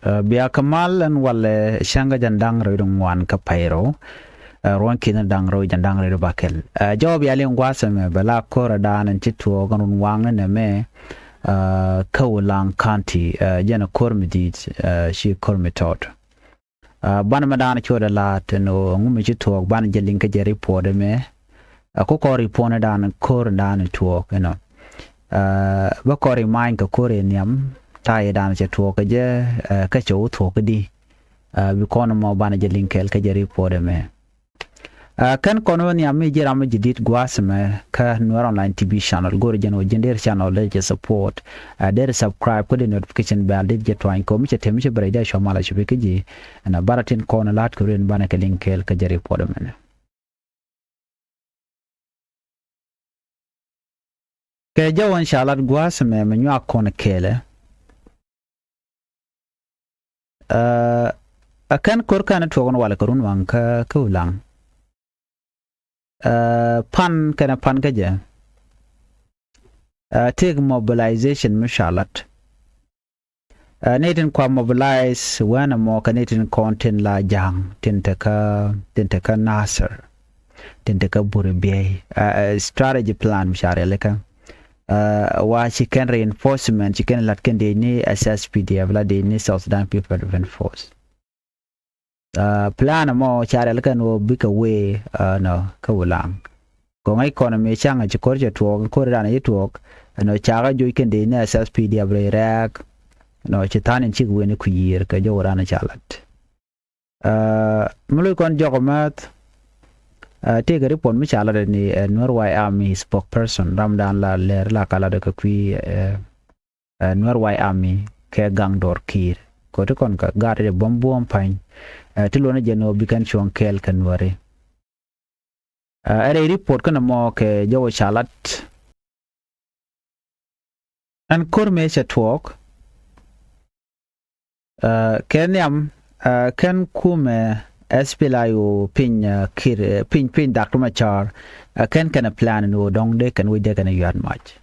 Biya kamal an wale shanga jandang redung wan kapairo. Ruan kina dang ro jandang redo bakel. Job yali ngwasa me bala kora dan and chitu ganun wangan ne me Kawulang County jana kormidit shi kormitot. Ban madana choda lat no ngumi chitu ban jelin ka jeri pode me. Ko kori pone dan kor dan tuok you know. Ba kori main ka kore nyam tai dan chitu ka je ka cho tuok di. Bi kono mo ban jelin kel ka jeri pode me. Kan kono ni ami jiram jidit gwasme ka Nuer Online TV channel gor jeno jender channel le support der subscribe ko the notification bell dit je twain ko mi temi je breda shomala chibe ji na baratin kono lat ko ren bana ka linkel ka jari podomen ke jawon shalat gwasme me nyu akon kele akan kor kan to gon wala korun wanka ka ulang pan kana pan kaje take mobilization mishalat netin kwa mobilize wana mo kanetin content la jang tintaka nasser tintaka burbe strategy plan mishare leka wa chicken reinforcement chicken lat kan de ni SSPDF la de ni South Sudan People Defense Force plan mo chare leka no bika we no kawulang ko ngai kono me changa chikor je tuok ko ran yi tuok no chaga jo ikende ne SSPD abre rak no chitanin chik we ne kuyir ka jo ran chalat mulu kon jogomat te gari pon mi chala ni Norway Army spokesperson Ramdan la ler la kala de kwi Norway Army ke gang dor kir ko to kon ka gare de bombo pain tilona jeno bikan chon kel kan ware are report kana mo ke jawo chalat an korme se talk kenyam kan kume SPLIO pin kir pin Dr. Machar kan kana plan no dong de kan we de kana yard match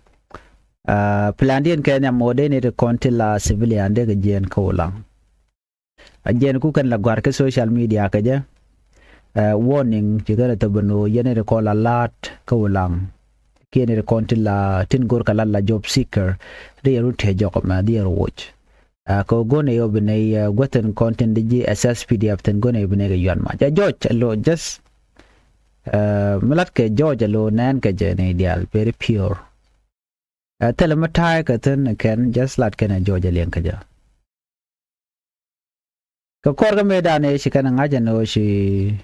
plan din kenyam mode ne de kontila civilian de gen kolang ajen ku kan la gwar ke social media ka je warning jigara tabano yene de kola lat kawlang kene de kontila tin gor kala la job seeker de rute jokoma de watch ko gone yo bene goten content de SSPDF ten gone bene ga yan ma ja joj lo just malat ke joj lo nan ka je ne ideal very pure telematai ka ten can just lat kana joj len ka ja ka korga medane shi kana ngaja no shi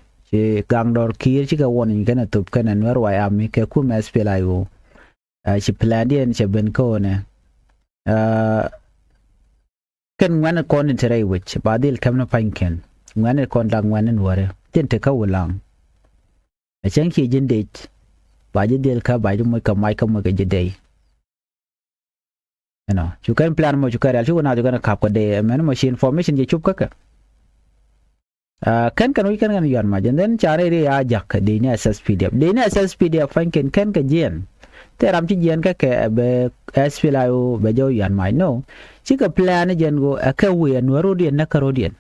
gang dor kir shi ka woni kana tup kana Norway Army ke ku SPLIO shi plandian shi ben ko ne kan ngwana kon tere wich badil kamna panken ngwana kon dang ngwana wore tinte ka wulang a chanki jinde ba jidel ka ba jumo ka mai ka mo ga jidei you can plan mo jukare al shuna jugana kap ko de men mo shi information je chup ka kan we kan yan ma den chare re ya jak de ni SSPDF fanken kan ka jen teram ti jen ka ke be SPLIO be jo yan mai no chi ka plan jen go ka we no dien na ka rodien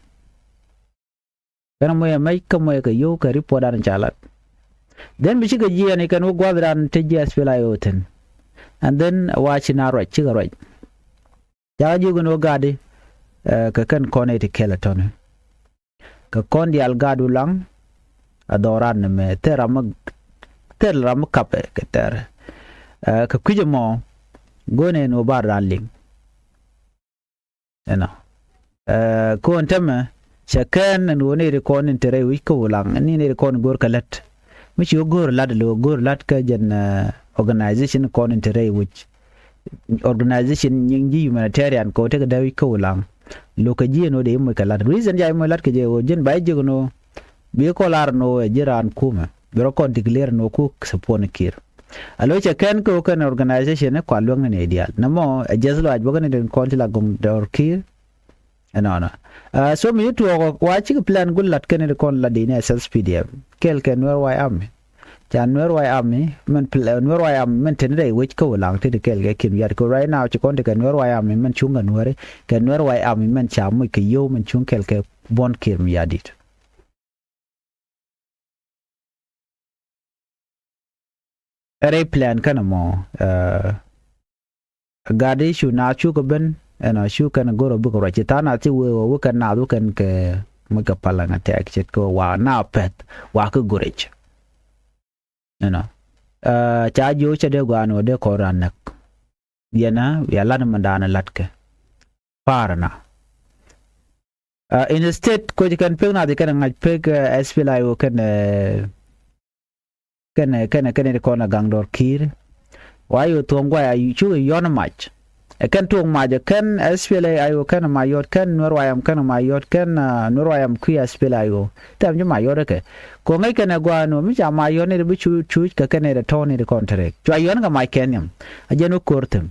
kan mo mai ka mo ka yo ka report an chalat den bi chi ka jen kan wo gwadran te SPLIO ten and then watch na ro chi ga ro ja ju go no gade ka kan connect kelaton ka kondi algadu lang adoran me teram kape keter ka kujemo gone no baraling ko ntama shakan no ne re kon intere wi ko lang ni ne kon gor kalat mi ci gor lad ka jan organization kon intere which organization nyingi humanitarian ko te ka dawi ko lang lokaji no de mo kala reason jay mo lat ke je o jen bay jigno bi ko lar no jiran kuma biro ko declare no ku support kir alo che ken ko kan organization ko along ne ideal namo jeslo aj bogane den konti la gum dor kir no so mi to wa chi plan gul lat ken kon la de ne SSPDF kel ken Norway Army cha nwer wai am ni men nwer wai am men ten dai which ko lang te de kel ge kim yar ko right now che kon de nwer wai am men chung ga nwer ke nwer wai am men cha mu ke yo men chung kel ke bon kim yadit ere plan kana mo gadi shu na chu ko ben ana shu kana goro bu ko ra ta na ti wo kan na du kan ke mu ka palanga te ak chet ko wa na pet wa ko gorech cha jo cha de gwano de ko ranak yana ya lan mandana latke parna in the state ko kan pe na de kan ngaj pe SPLA o kan ko na gangdor kir wa yo tongwa ya chu yon match kan tong ma de kan SPLA ayo kan ma yot kan norwayam kan ma yot kan norwayam ku SPLA ayo tam ju ma yot ke ko ngai kan gwano mi cha ma yot ne bi chu ka kan ne to ne contract jo yon ga ma kenyam ajeno kortem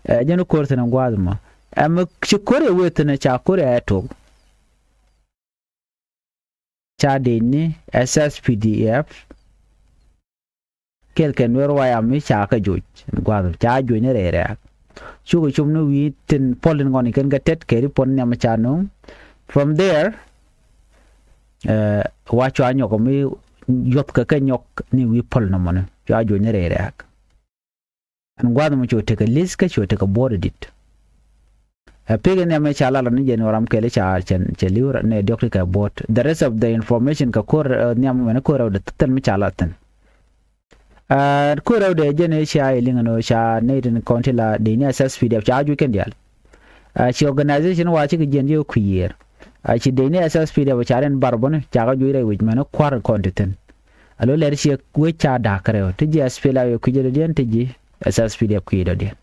ngwadma am chi kore wetene cha kore ato cha de ni SSPDF kel ken norwayam mi cha ka jo gwado cha jo ne re chugo chumno wi tin polin ngoni ken gatet keri pon nyama chano from there wa chwa nyoko mi yop ka nyok ni wi pol no mon ja jo ne re ak an gwado mo chote ka lis ka chote ka board dit pegen nyama chala la ni jen waram kele cha chen liura ne dokri ka bot the rest of the information ka kor nyama ne kor da tan mi chala tan ko raw de jene sha ilingano sha needin kontila de ni SSPDF cha ju kendial chi organization wa chi genje ku yer chi de ni SSPDF cha ren barbon cha ga ju re wi mena kwar konten alo le chi ku cha da kare to ji SPLA ku je de den ji SSPDF ku de den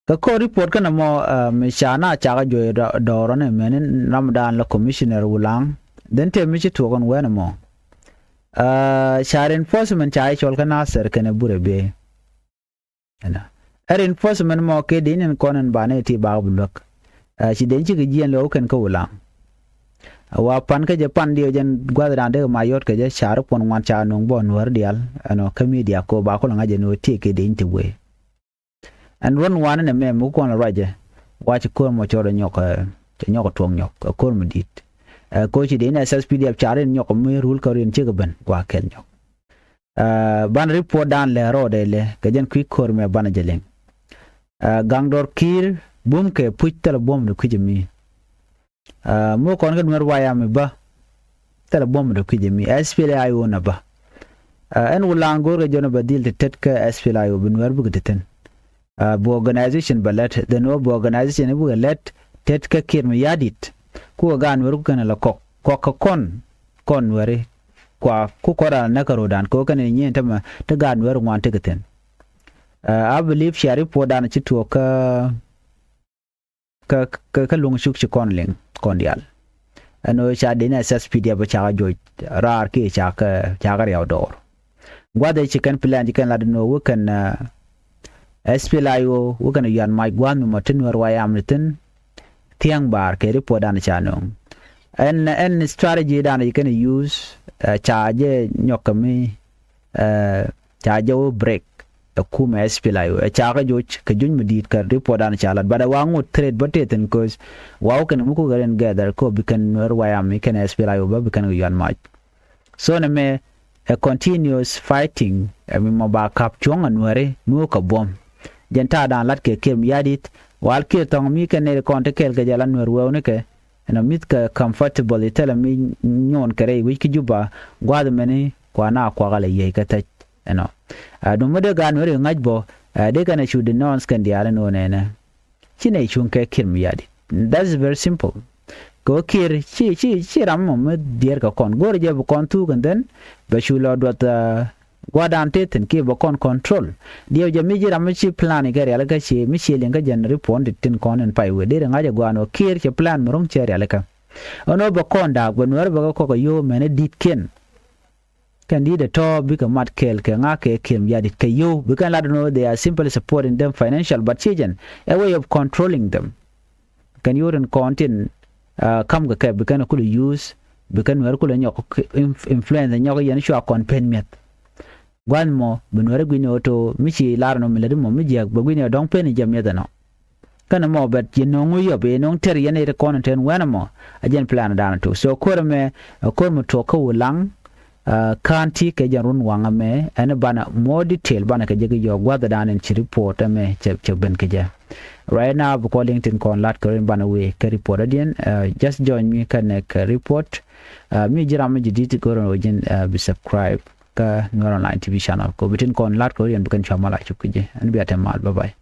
ka ko report kana mo me sha na cha ga ju do ro ne men Ramadan la commissioner wulang den te mi chi to gon wena mo share enforcement chai chol kana ser kene bure be ana enforcement mo ke din en konen bane ti ba bulok chi den chi gien lo ken ko wala wa pan ke je pan dio jen gwadran de mayot ke je share pon wan cha nong bon war dial ano media ko ba ko nga je no ti ke din ti we and one one ne me mu ko na raje wa chi ko mo choro nyok tuong nyok ko mo dit ko chi de na SSPDF charen nyok me rule ko rin chi gaban kwa kel nyok ban report dan le ro de le ke jen quick kor me ban jeleng gangdor kir bum ke puitel bom de kujimi mo kon ga mer waya me ba tel bom de kujimi SPLA ayo na ba en wulango ga jona badil de tet ka SPLA ayo bin wer bu geten bu organization balet the no bu organization bu let tet ka kir me yadit ku gan wer ku kana la kon were kwa ku kora na karo dan ko kana nyen tama ta gan wer ngwan te geten I believe shari po dan ci to ka lung shuk ci kon leng kon dial ano cha de na SSPDF ba cha jo rar ke cha ga yaw dor gwada ci kan plan ci kan la no wo kan SPLA yo wo kan yan mai gwan mo tin wer wayam tin tiang bar ke report dan chano and strategy dan you can use charge nyokami charge break kuma SPLA yo charge jo ke jun medit ka report dan chalat bada wangu trade button cause wow kan muko garen gather ko bikan wayam kan SPLA yo ba bikan yan match so na me a continuous fighting mi mo ba kap chong anware mu ka bom jenta dan lat ke kem yadit wal ke tong mi ke ne konte kel ke jalan wer wone ke na mit ka comfortable tela mi nyon kare wi ki juba gwad meni kwa na kwa gale ye ka ta do mo de gan wer ngajbo de kana shu de non skan diara no ne na chine chun ke kim yadi that's very simple ko kir chi ram mo dier ka kon gor je bu kon tu kan den ba shu lo dot gwadan teten ke ba kon control dio je mi jira mi chi plan ga ya ga chi mi chi lenga jan report tin kon en pai we de nga ja gwano kir che plan murung che ya ka ono ba kon da gwen wer ba ko yo mene dit ken kan di de to bi ka mat kel ke nga ke kim ya dit ke yo we can let know they are simply supporting them financial but chijen a way of controlling them can you run content kam ga ke bi kan could use bekan wer ko le nyok influence nyok yen shwa kon pen met gwan mo benwere gwino to michi lar no mele mo mi jak bagwino dong pen jam yeda no kana mo bet yeno nguyo be no ter yene re kon ten wana mo ajen plan dana to so ko me ko mo to ko lang kanti ke jarun wanga me ene bana more detail bana ke jege yo gwada dana ci report me che ben ke ja right now bu calling tin kon lat ko bana we ke report adien just join me connect report mi jira mi jiditi ko ro jin be subscribe ka Nur Online TV channel ko bitin kon lat ko yen bukan chamala chukuje an biate mal bye bye